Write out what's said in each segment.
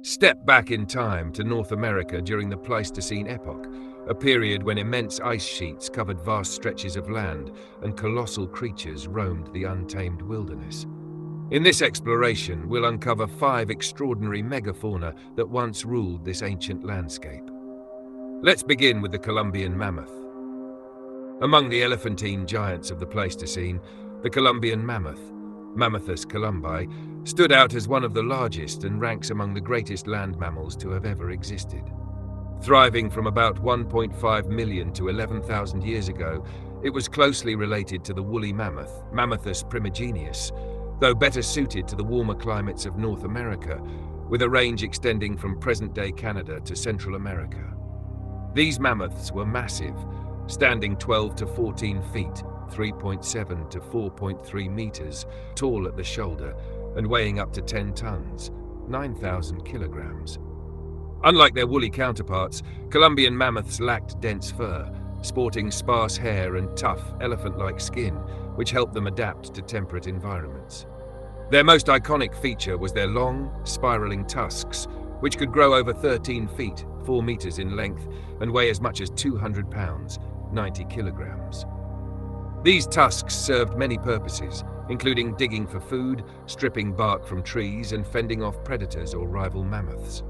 Step back in time to North America during the Pleistocene epoch, a period when immense ice sheets covered vast stretches of land and colossal creatures roamed the untamed wilderness. In this exploration, we'll uncover 5 extraordinary megafauna that once ruled this ancient landscape. Let's begin with the Colombian mammoth. Among the elephantine giants of the Pleistocene, the Colombian mammoth, Mammoths columbi, stood out as one of the largest and ranks among the greatest land mammals to have ever existed. Thriving from about 1.5 million to 11,000 years ago, it was closely related to the woolly mammoth, Mammoths primigenius, though better suited to the warmer climates of North America, with a range extending from present-day Canada to Central America. These mammoths were massive, standing 12 to 14 feet, 3.7 to 4.3 meters, tall at the shoulder, and weighing up to 10 tons, 9,000 kilograms. Unlike their woolly counterparts, Colombian mammoths lacked dense fur, sporting sparse hair and tough, elephant-like skin, which helped them adapt to temperate environments. Their most iconic feature was their long, spiraling tusks, which could grow over 13 feet, 4 meters in length, and weigh as much as 200 pounds, 90 kilograms. These tusks served many purposes, including digging for food, stripping bark from trees, and fending off predators or rival mammoths.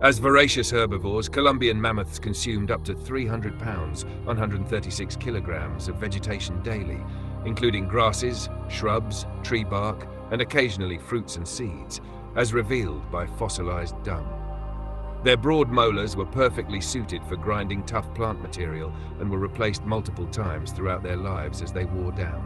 As voracious herbivores, Colombian mammoths consumed up to 300 pounds, 136 kilograms of vegetation daily, including grasses, shrubs, tree bark, and occasionally fruits and seeds, as revealed by fossilized dung. Their broad molars were perfectly suited for grinding tough plant material and were replaced multiple times throughout their lives as they wore down.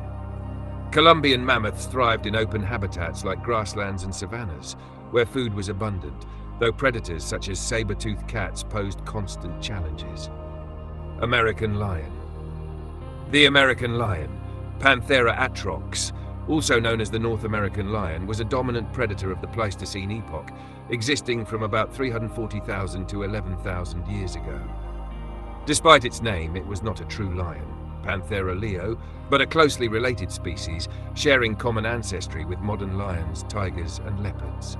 Colombian mammoths thrived in open habitats like grasslands and savannas, where food was abundant, though predators such as saber-toothed cats posed constant challenges. American lion. The American lion, Panthera atrox, also known as the North American lion, was a dominant predator of the Pleistocene epoch, existing from about 340,000 to 11,000 years ago. Despite its name, it was not a true lion, Panthera leo, but a closely related species, sharing common ancestry with modern lions, tigers, and leopards.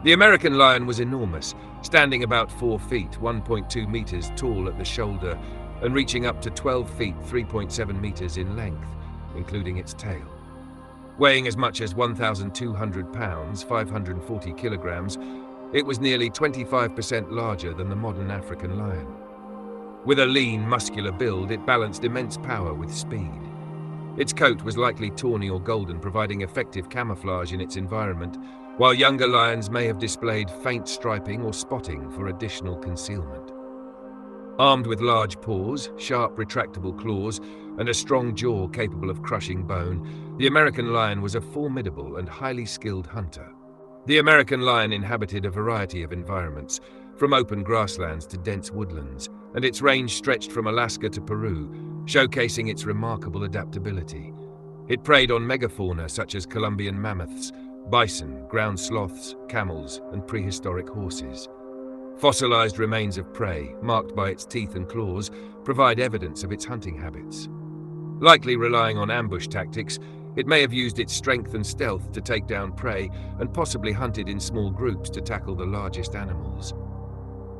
The American lion was enormous, standing about 4 feet, 1.2 meters tall at the shoulder, and reaching up to 12 feet, 3.7 meters in length, including its tail. Weighing as much as 1,200 pounds, 540 kilograms, it was nearly 25% larger than the modern African lion. With a lean, muscular build, it balanced immense power with speed. Its coat was likely tawny or golden, providing effective camouflage in its environment, while younger lions may have displayed faint striping or spotting for additional concealment. Armed with large paws, sharp retractable claws, and a strong jaw capable of crushing bone, the American lion was a formidable and highly skilled hunter. The American lion inhabited a variety of environments, from open grasslands to dense woodlands, and its range stretched from Alaska to Peru, showcasing its remarkable adaptability. It preyed on megafauna such as Colombian mammoths, bison, ground sloths, camels, and prehistoric horses. Fossilized remains of prey, marked by its teeth and claws, provide evidence of its hunting habits. Likely relying on ambush tactics, it may have used its strength and stealth to take down prey and possibly hunted in small groups to tackle the largest animals.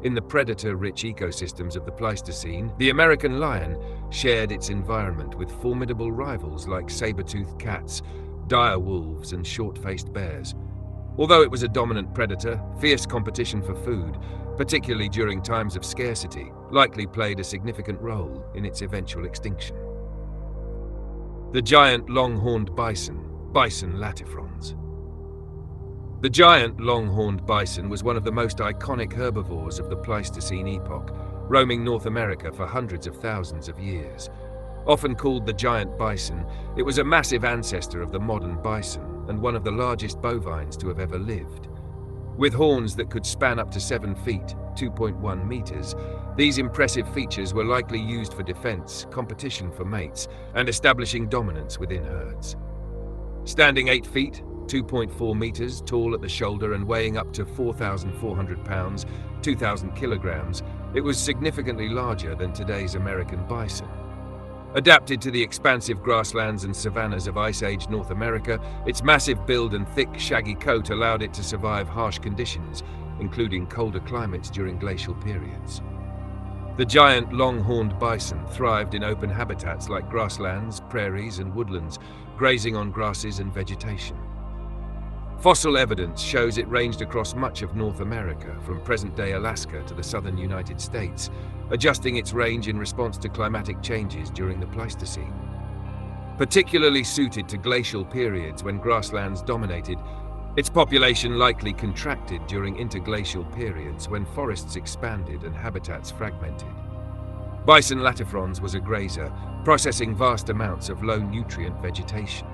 In the predator-rich ecosystems of the Pleistocene, the American lion shared its environment with formidable rivals like saber-toothed cats, dire wolves, and short-faced bears. Although it was a dominant predator, fierce competition for food, particularly during times of scarcity, likely played a significant role in its eventual extinction. The giant longhorned bison, Bison latifrons. The giant longhorned bison was one of the most iconic herbivores of the Pleistocene epoch, roaming North America for hundreds of thousands of years. Often called the giant bison, it was a massive ancestor of the modern bison and one of the largest bovines to have ever lived. With horns that could span up to 7 feet, 2.1 meters, these impressive features were likely used for defense, competition for mates, and establishing dominance within herds. Standing 8 feet, 2.4 meters tall at the shoulder and weighing up to 4,400 pounds, 2,000 kilograms, it was significantly larger than today's American bison. Adapted to the expansive grasslands and savannas of Ice Age North America, its massive build and thick, shaggy coat allowed it to survive harsh conditions, including colder climates during glacial periods. The giant longhorned bison thrived in open habitats like grasslands, prairies, and woodlands, grazing on grasses and vegetation. Fossil evidence shows it ranged across much of North America, from present-day Alaska to the southern United States, adjusting its range in response to climatic changes during the Pleistocene. Particularly suited to glacial periods when grasslands dominated, its population likely contracted during interglacial periods when forests expanded and habitats fragmented. Bison latifrons was a grazer, processing vast amounts of low-nutrient vegetation.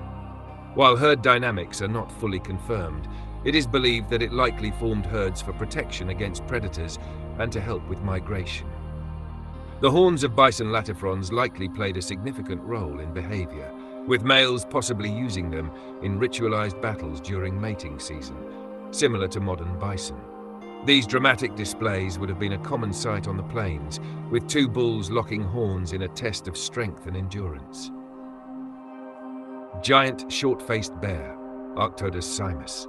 While herd dynamics are not fully confirmed, it is believed that it likely formed herds for protection against predators and to help with migration. The horns of bison latifrons likely played a significant role in behavior, with males possibly using them in ritualized battles during mating season, similar to modern bison. These dramatic displays would have been a common sight on the plains, with two bulls locking horns in a test of strength and endurance. Giant short-faced bear, Arctodus simus.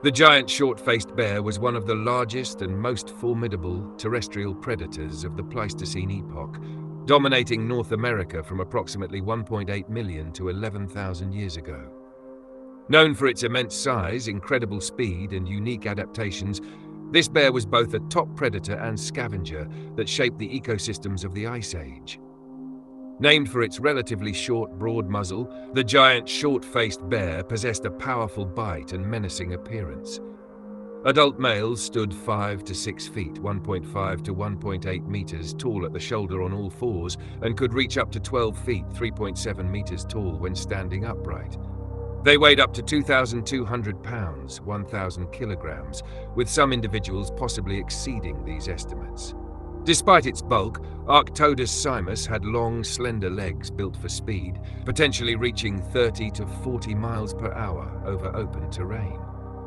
The giant short-faced bear was one of the largest and most formidable terrestrial predators of the Pleistocene epoch, dominating North America from approximately 1.8 million to 11,000 years ago. Known for its immense size, incredible speed, and unique adaptations, this bear was both a top predator and scavenger that shaped the ecosystems of the Ice Age. Named for its relatively short, broad muzzle, the giant short-faced bear possessed a powerful bite and menacing appearance. Adult males stood 5 to 6 feet, 1.5 to 1.8 meters tall at the shoulder on all fours, and could reach up to 12 feet, 3.7 meters tall when standing upright. They weighed up to 2,200 pounds, 1,000 kilograms, with some individuals possibly exceeding these estimates. Despite its bulk, Arctodus simus had long, slender legs built for speed, potentially reaching 30 to 40 miles per hour over open terrain.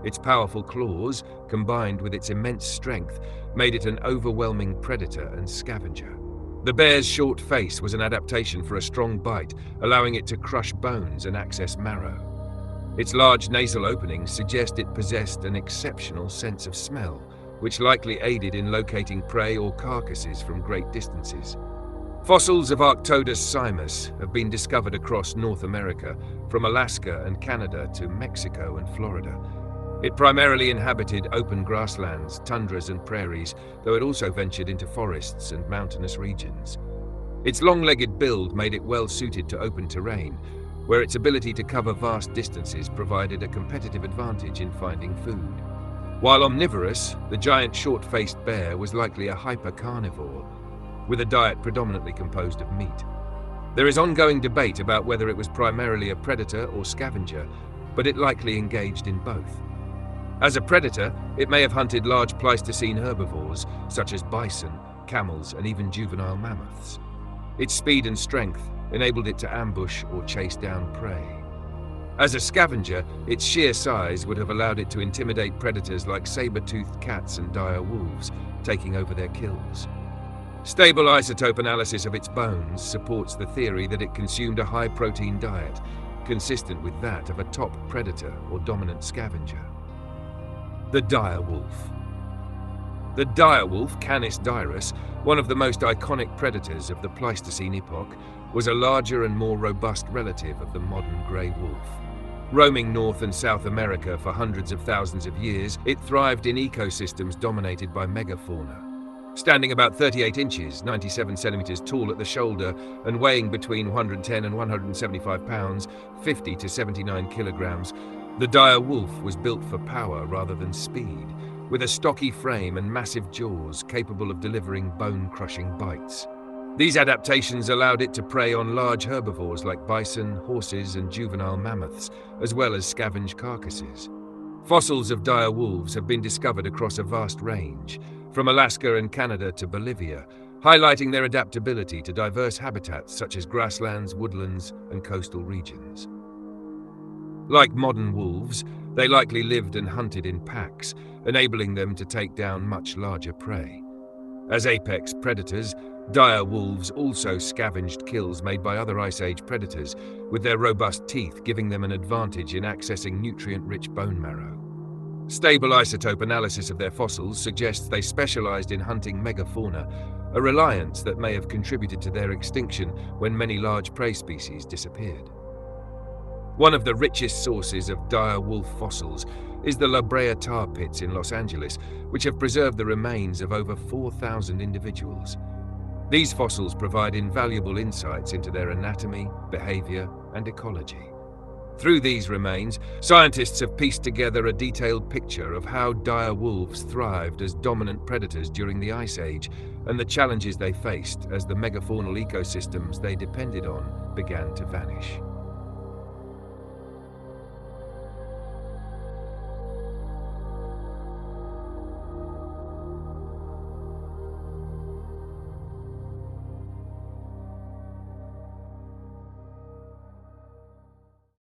Its powerful claws, combined with its immense strength, made it an overwhelming predator and scavenger. The bear's short face was an adaptation for a strong bite, allowing it to crush bones and access marrow. Its large nasal openings suggest it possessed an exceptional sense of smell, which likely aided in locating prey or carcasses from great distances. Fossils of Arctodus simus have been discovered across North America, from Alaska and Canada to Mexico and Florida. It primarily inhabited open grasslands, tundras and prairies, though it also ventured into forests and mountainous regions. Its long-legged build made it well suited to open terrain, where its ability to cover vast distances provided a competitive advantage in finding food. While omnivorous, the giant short-faced bear was likely a hypercarnivore, with a diet predominantly composed of meat. There is ongoing debate about whether it was primarily a predator or scavenger, but it likely engaged in both. As a predator, it may have hunted large Pleistocene herbivores, such as bison, camels, and even juvenile mammoths. Its speed and strength enabled it to ambush or chase down prey. As a scavenger, its sheer size would have allowed it to intimidate predators like saber-toothed cats and dire wolves, taking over their kills. Stable isotope analysis of its bones supports the theory that it consumed a high-protein diet, consistent with that of a top predator or dominant scavenger. The dire wolf. The dire wolf, Canis dirus, one of the most iconic predators of the Pleistocene epoch, was a larger and more robust relative of the modern grey wolf. Roaming North and South America for hundreds of thousands of years, it thrived in ecosystems dominated by megafauna. Standing about 38 inches, 97 centimeters tall at the shoulder, and weighing between 110 and 175 pounds, 50 to 79 kilograms, the dire wolf was built for power rather than speed, with a stocky frame and massive jaws capable of delivering bone-crushing bites. These adaptations allowed it to prey on large herbivores like bison, horses, and juvenile mammoths, as well as scavenge carcasses. Fossils of dire wolves have been discovered across a vast range, from Alaska and Canada to Bolivia, highlighting their adaptability to diverse habitats such as grasslands, woodlands, and coastal regions. Like modern wolves, they likely lived and hunted in packs, enabling them to take down much larger prey. As apex predators, Dire wolves also scavenged kills made by other Ice Age predators, with their robust teeth giving them an advantage in accessing nutrient-rich bone marrow. Stable isotope analysis of their fossils suggests they specialized in hunting megafauna, a reliance that may have contributed to their extinction when many large prey species disappeared. One of the richest sources of dire wolf fossils is the La Brea tar pits in Los Angeles, which have preserved the remains of over 4,000 individuals. These fossils provide invaluable insights into their anatomy, behavior, and ecology. Through these remains, scientists have pieced together a detailed picture of how dire wolves thrived as dominant predators during the Ice Age and the challenges they faced as the megafaunal ecosystems they depended on began to vanish.